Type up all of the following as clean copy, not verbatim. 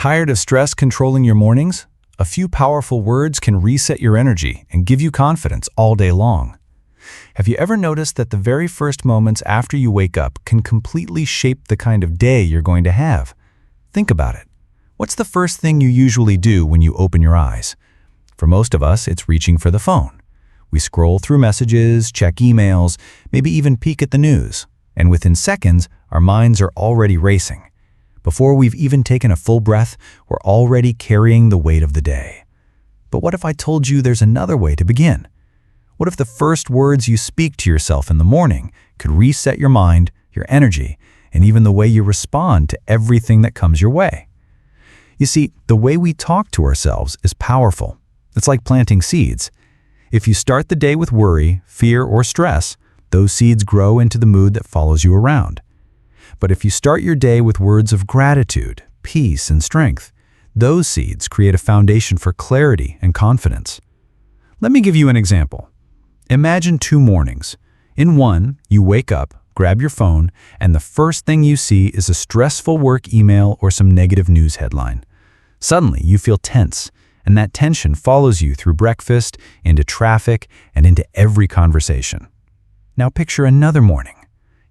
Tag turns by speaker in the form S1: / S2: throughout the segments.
S1: Tired of stress controlling your mornings? A few powerful words can reset your energy and give you confidence all day long. Have you ever noticed that the very first moments after you wake up can completely shape the kind of day you're going to have? Think about it. What's the first thing you usually do when you open your eyes? For most of us, it's reaching for the phone. We scroll through messages, check emails, maybe even peek at the news. And within seconds, our minds are already racing. Before we've even taken a full breath, we're already carrying the weight of the day. But what if I told you there's another way to begin? What if the first words you speak to yourself in the morning could reset your mind, your energy, and even the way you respond to everything that comes your way? You see, the way we talk to ourselves is powerful. It's like planting seeds. If you start the day with worry, fear, or stress, those seeds grow into the mood that follows you around. But if you start your day with words of gratitude, peace, and strength, those seeds create a foundation for clarity and confidence. Let me give you an example. Imagine 2 mornings. In one, you wake up, grab your phone, and the first thing you see is a stressful work email or some negative news headline. Suddenly, you feel tense, and that tension follows you through breakfast, into traffic, and into every conversation. Now picture another morning.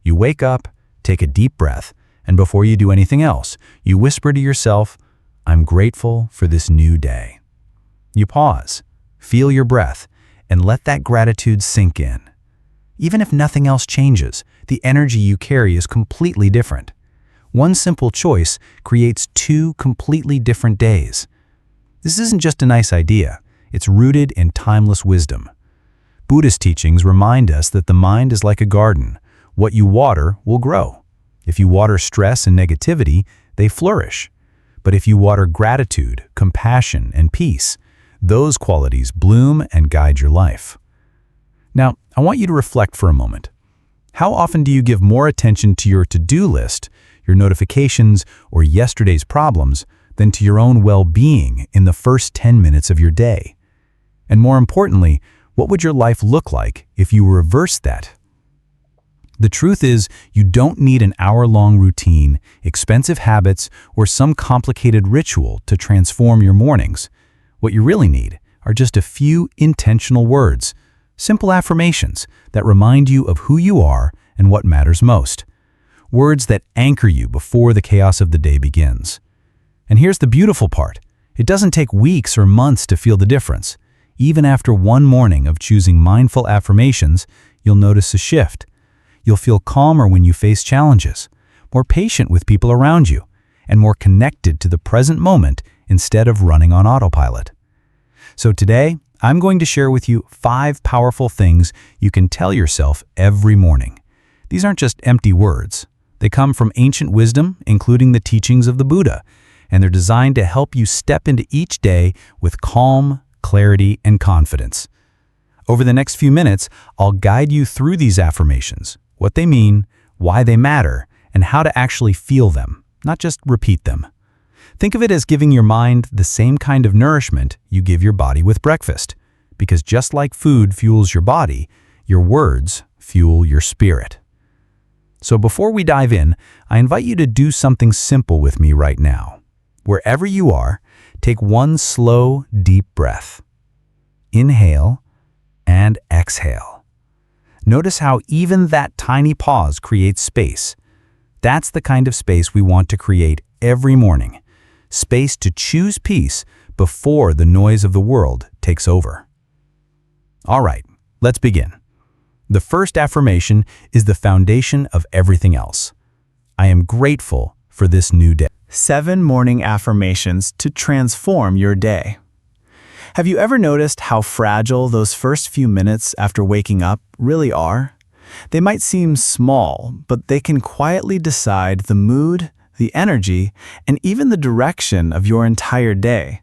S1: You wake up, take a deep breath, and before you do anything else, you whisper to yourself, "I'm grateful for this new day." You pause, feel your breath, and let that gratitude sink in. Even if nothing else changes, the energy you carry is completely different. One simple choice creates 2 completely different days. This isn't just a nice idea, it's rooted in timeless wisdom. Buddhist teachings remind us that the mind is like a garden. What you water will grow. If you water stress and negativity, they flourish. But if you water gratitude, compassion, and peace, those qualities bloom and guide your life. Now, I want you to reflect for a moment. How often do you give more attention to your to-do list, your notifications, or yesterday's problems than to your own well-being in the first 10 minutes of your day? And more importantly, what would your life look like if you reversed that? The truth is, you don't need an hour-long routine, expensive habits, or some complicated ritual to transform your mornings. What you really need are just a few intentional words, simple affirmations that remind you of who you are and what matters most. Words that anchor you before the chaos of the day begins. And here's the beautiful part. It doesn't take weeks or months to feel the difference. Even after one morning of choosing mindful affirmations, you'll notice a shift. You'll feel calmer when you face challenges, more patient with people around you, and more connected to the present moment instead of running on autopilot. So today, I'm going to share with you 5 powerful things you can tell yourself every morning. These aren't just empty words. They come from ancient wisdom, including the teachings of the Buddha, and they're designed to help you step into each day with calm, clarity, and confidence. Over the next few minutes, I'll guide you through these affirmations, what they mean, why they matter, and how to actually feel them, not just repeat them. Think of it as giving your mind the same kind of nourishment you give your body with breakfast, because just like food fuels your body, your words fuel your spirit. So before we dive in, I invite you to do something simple with me right now. Wherever you are, take one slow, deep breath. Inhale and exhale. Notice how even that tiny pause creates space. That's the kind of space we want to create every morning. Space to choose peace before the noise of the world takes over. All right, let's begin. The first affirmation is the foundation of everything else. I am grateful for this new day.
S2: 7 morning affirmations to transform your day. Have you ever noticed how fragile those first few minutes after waking up really are? They might seem small, but they can quietly decide the mood, the energy, and even the direction of your entire day.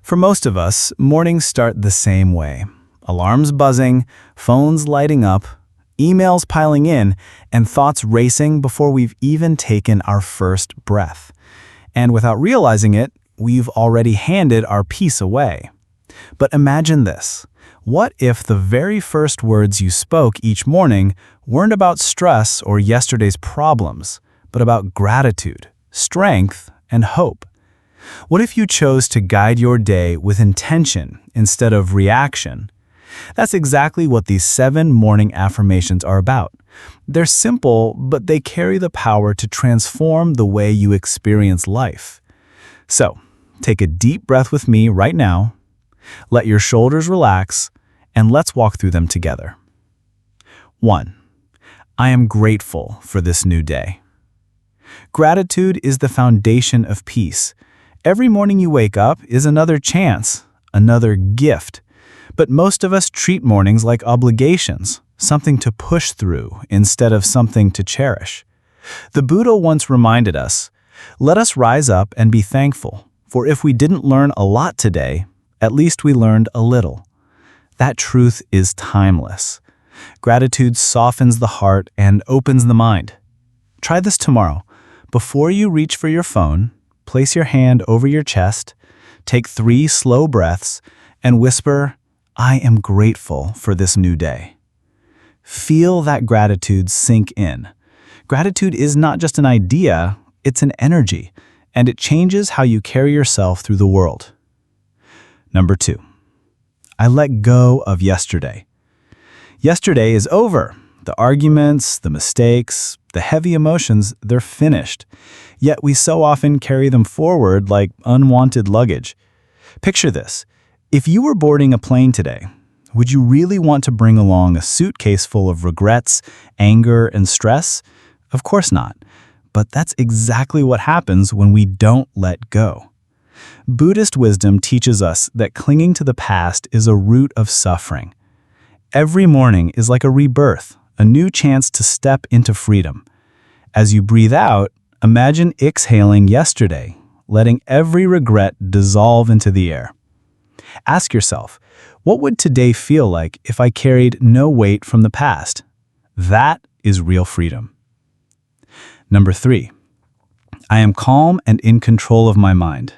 S2: For most of us, mornings start the same way. Alarms buzzing, phones lighting up, emails piling in, and thoughts racing before we've even taken our first breath. And without realizing it, we've already handed our peace away. But imagine this. What if the very first words you spoke each morning weren't about stress or yesterday's problems, but about gratitude, strength, and hope? What if you chose to guide your day with intention instead of reaction? That's exactly what these 7 morning affirmations are about. They're simple, but they carry the power to transform the way you experience life. So, take a deep breath with me right now, let your shoulders relax, and let's walk through them together. 1. I am grateful for this new day. Gratitude is the foundation of peace. Every morning you wake up is another chance, another gift. But most of us treat mornings like obligations, something to push through instead of something to cherish. The Buddha once reminded us, "Let us rise up and be thankful, for if we didn't learn a lot today, at least we learned a little." That truth is timeless. Gratitude softens the heart and opens the mind. Try this tomorrow. Before you reach for your phone, place your hand over your chest, take 3 slow breaths, and whisper, "I am grateful for this new day." Feel that gratitude sink in. Gratitude is not just an idea, it's an energy, and it changes how you carry yourself through the world. Number 2. I let go of yesterday. Yesterday is over. The arguments, the mistakes, the heavy emotions, they're finished. Yet we so often carry them forward like unwanted luggage. Picture this. If you were boarding a plane today, would you really want to bring along a suitcase full of regrets, anger, and stress? Of course not. But that's exactly what happens when we don't let go. Buddhist wisdom teaches us that clinging to the past is a root of suffering. Every morning is like a rebirth, a new chance to step into freedom. As you breathe out, imagine exhaling yesterday, letting every regret dissolve into the air. Ask yourself, what would today feel like if I carried no weight from the past? That is real freedom. Number 3. I am calm and in control of my mind.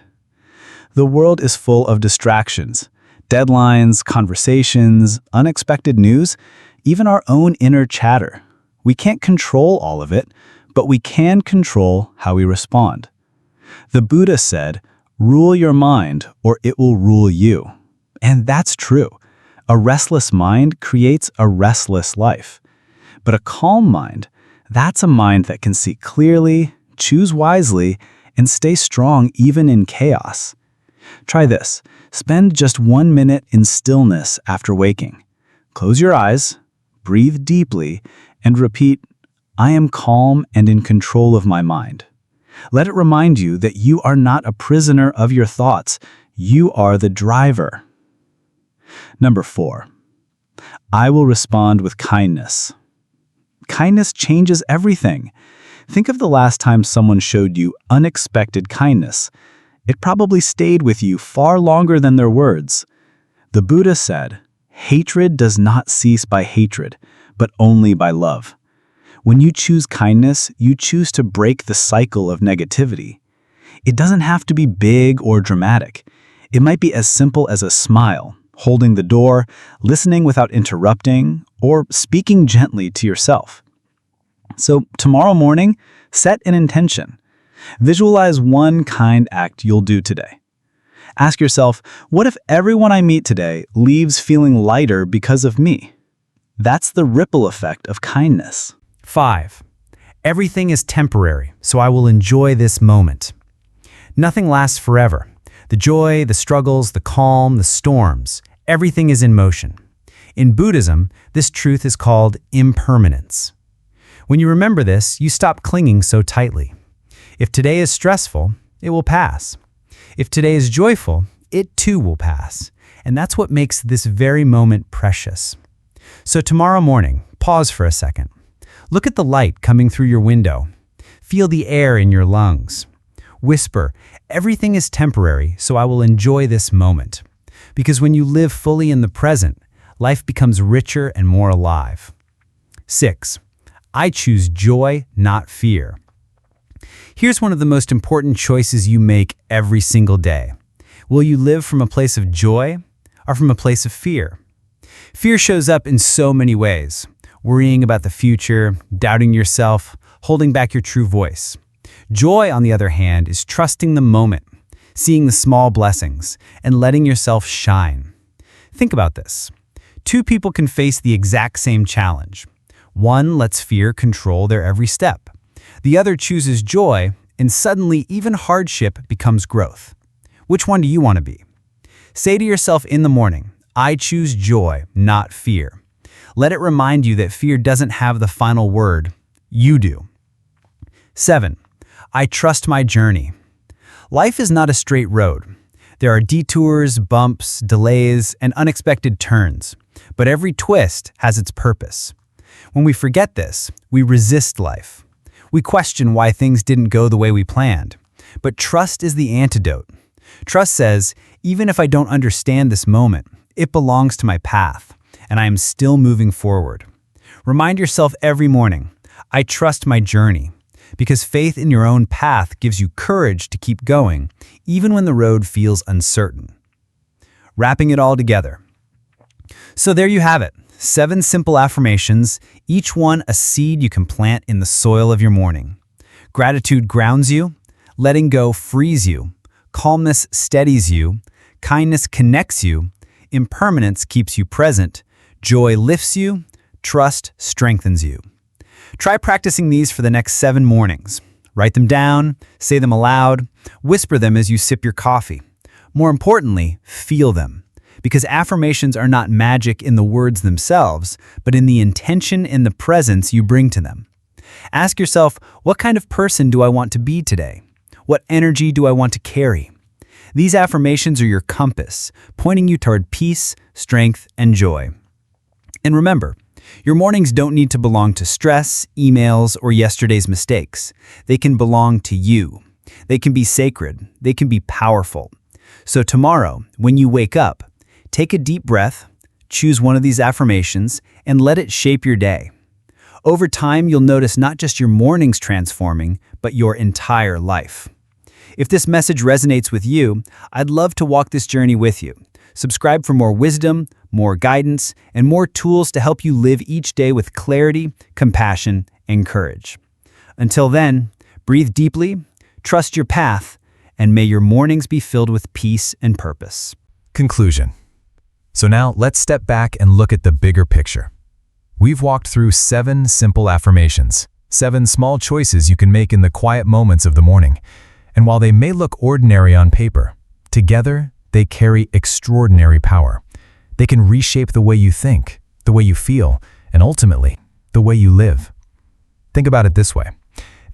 S2: The world is full of distractions, deadlines, conversations, unexpected news, even our own inner chatter. We can't control all of it, but we can control how we respond. The Buddha said, "Rule your mind, or it will rule you." And that's true. A restless mind creates a restless life. But a calm mind, that's a mind that can see clearly, choose wisely, and stay strong even in chaos. Try this. Spend just 1 minute in stillness after waking. Close your eyes, breathe deeply, and repeat, "I am calm and in control of my mind." Let it remind you that you are not a prisoner of your thoughts. You are the driver. Number 4. I will respond with kindness. Kindness changes everything. Think of the last time someone showed you unexpected kindness. It probably stayed with you far longer than their words. The Buddha said, "Hatred does not cease by hatred, but only by love." When you choose kindness, you choose to break the cycle of negativity. It doesn't have to be big or dramatic. It might be as simple as a smile, holding the door, listening without interrupting, or speaking gently to yourself. So tomorrow morning, set an intention. Visualize one kind act you'll do today. Ask yourself, what if everyone I meet today leaves feeling lighter because of me? That's the ripple effect of kindness.
S1: 5. Everything is temporary, so I will enjoy this moment. Nothing lasts forever. The joy, the struggles, the calm, the storms, everything is in motion. In Buddhism, this truth is called impermanence. When you remember this, you stop clinging so tightly. If today is stressful, it will pass. If today is joyful, it too will pass. And that's what makes this very moment precious. So tomorrow morning, pause for a second. Look at the light coming through your window. Feel the air in your lungs. Whisper, everything is temporary, so I will enjoy this moment. Because when you live fully in the present, life becomes richer and more alive. 6. I choose joy, not fear. Here's one of the most important choices you make every single day. Will you live from a place of joy or from a place of fear? Fear shows up in so many ways. Worrying about the future, doubting yourself, holding back your true voice. Joy, on the other hand, is trusting the moment,
S2: seeing the small blessings, and letting yourself shine. Think about this. Two people can face the exact same challenge. One lets fear control their every step. The other chooses joy, and suddenly even hardship becomes growth. Which one do you want to be? Say to yourself in the morning, I choose joy, not fear. Let it remind you that fear doesn't have the final word. You do. 7. I trust my journey. Life is not a straight road. There are detours, bumps, delays, and unexpected turns. But every twist has its purpose. When we forget this, we resist life. We question why things didn't go the way we planned. But trust is the antidote. Trust says, even if I don't understand this moment, it belongs to my path, and I am still moving forward. Remind yourself every morning, I trust my journey, because faith in your own path gives you courage to keep going, even when the road feels uncertain. Wrapping it all together. So there you have it, 7 simple affirmations, each one a seed you can plant in the soil of your morning. Gratitude grounds you, letting go frees you, calmness steadies you, kindness connects you, impermanence keeps you present, joy lifts you, trust strengthens you. Try practicing these for the next 7 mornings. Write them down, say them aloud, whisper them as you sip your coffee. More importantly, feel them. Because affirmations are not magic in the words themselves, but in the intention and the presence you bring to them. Ask yourself, what kind of person do I want to be today? What energy do I want to carry? These affirmations are your compass, pointing you toward peace, strength, and joy. And remember, your mornings don't need to belong to stress, emails, or yesterday's mistakes. They can belong to you. They can be sacred. They can be powerful. So tomorrow, when you wake up, take a deep breath, choose one of these affirmations, and let it shape your day. Over time, you'll notice not just your mornings transforming, but your entire life. If this message resonates with you, I'd love to walk this journey with you. Subscribe for more wisdom, more guidance, and more tools to help you live each day with clarity, compassion, and courage. Until then, breathe deeply, trust your path, and may your mornings be filled with peace and purpose.
S1: Conclusion. So now let's step back and look at the bigger picture. We've walked through 7 simple affirmations, 7 small choices you can make in the quiet moments of the morning. And while they may look ordinary on paper, together they carry extraordinary power. They can reshape the way you think, the way you feel, and ultimately, the way you live. Think about it this way.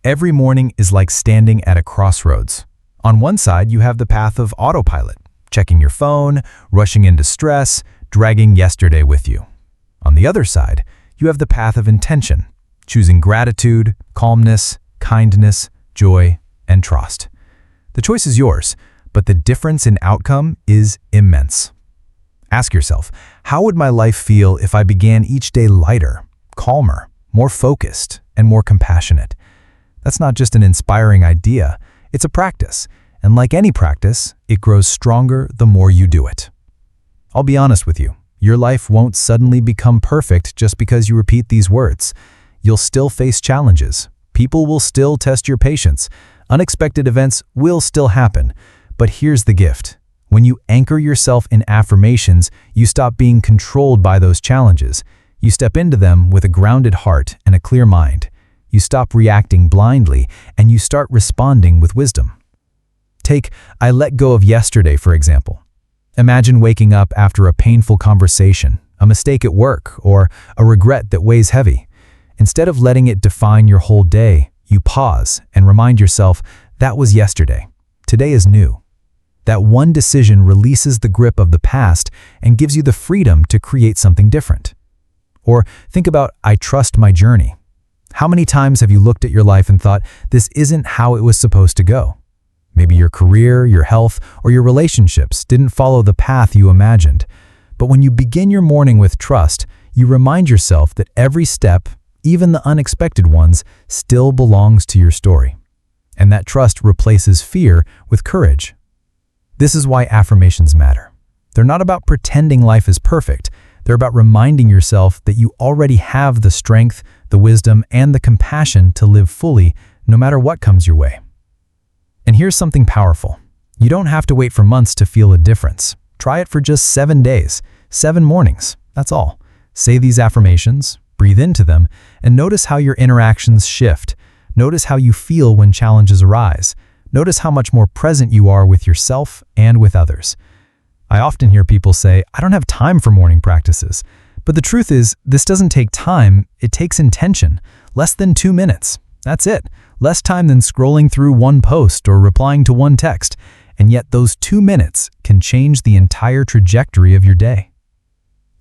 S1: Every morning is like standing at a crossroads. On one side, you have the path of autopilot, checking your phone, rushing into stress, dragging yesterday with you. On the other side, you have the path of intention, choosing gratitude, calmness, kindness, joy, and trust. The choice is yours, but the difference in outcome is immense. Ask yourself, how would my life feel if I began each day lighter, calmer, more focused, and more compassionate? That's not just an inspiring idea, it's a practice. And like any practice, it grows stronger the more you do it. I'll be honest with you, your life won't suddenly become perfect just because you repeat these words. You'll still face challenges. People will still test your patience. Unexpected events will still happen. But here's the gift. When you anchor yourself in affirmations, you stop being controlled by those challenges. You step into them with a grounded heart and a clear mind. You stop reacting blindly, and you start responding with wisdom. Take, I let go of yesterday, for example. Imagine waking up after a painful conversation, a mistake at work, or a regret that weighs heavy. Instead of letting it define your whole day, you pause and remind yourself, that was yesterday. Today is new. That one decision releases the grip of the past and gives you the freedom to create something different. Or think about, I trust my journey. How many times have you looked at your life and thought, this isn't how it was supposed to go? Maybe your career, your health, or your relationships didn't follow the path you imagined. But when you begin your morning with trust, you remind yourself that every step, even the unexpected ones, still belongs to your story. And that trust replaces fear with courage. This is why affirmations matter. They're not about pretending life is perfect. They're about reminding yourself that you already have the strength, the wisdom, and the compassion to live fully, no matter what comes your way. And here's something powerful. You don't have to wait for months to feel a difference. Try it for just 7 days, 7 mornings, that's all. Say these affirmations, breathe into them, and notice how your interactions shift. Notice how you feel when challenges arise. Notice how much more present you are with yourself and with others. I often hear people say, I don't have time for morning practices. But the truth is, this doesn't take time, it takes intention. Less than 2 minutes. That's it. Less time than scrolling through one post or replying to one text. And yet those 2 minutes can change the entire trajectory of your day.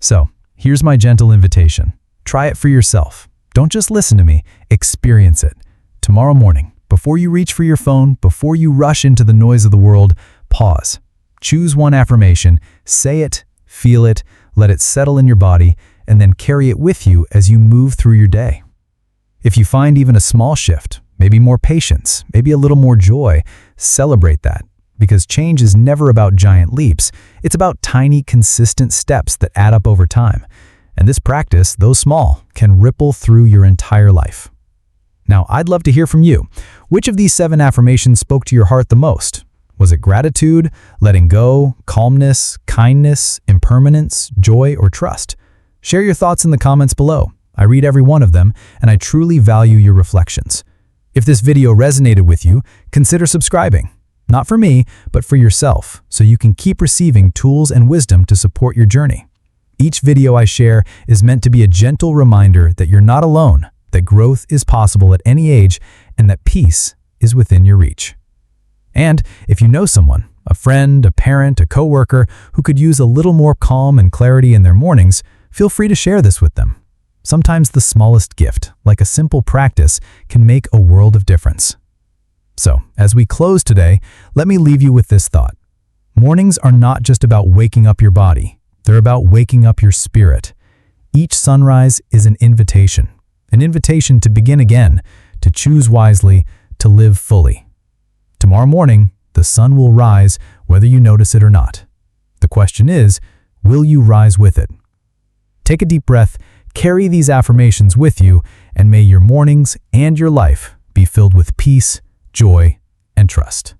S1: So, here's my gentle invitation. Try it for yourself. Don't just listen to me, experience it. Tomorrow morning, before you reach for your phone, before you rush into the noise of the world, pause. Choose one affirmation, say it, feel it, let it settle in your body, and then carry it with you as you move through your day. If you find even a small shift, maybe more patience, maybe a little more joy, celebrate that. Because change is never about giant leaps, it's about tiny, consistent steps that add up over time. And this practice, though small, can ripple through your entire life. Now, I'd love to hear from you. Which of these 7 affirmations spoke to your heart the most? Was it gratitude, letting go, calmness, kindness, impermanence, joy, or trust? Share your thoughts in the comments below. I read every one of them, and I truly value your reflections. If this video resonated with you, consider subscribing. Not for me, but for yourself, so you can keep receiving tools and wisdom to support your journey. Each video I share is meant to be a gentle reminder that you're not alone, that growth is possible at any age, and that peace is within your reach. And if you know someone, a friend, a parent, a coworker, who could use a little more calm and clarity in their mornings, feel free to share this with them. Sometimes the smallest gift, like a simple practice, can make a world of difference. So, as we close today, let me leave you with this thought. Mornings are not just about waking up your body, they're about waking up your spirit. Each sunrise is an invitation to begin again, to choose wisely, to live fully. Tomorrow morning, the sun will rise whether you notice it or not. The question is, will you rise with it? Take a deep breath, carry these affirmations with you, and may your mornings and your life be filled with peace, joy, and trust.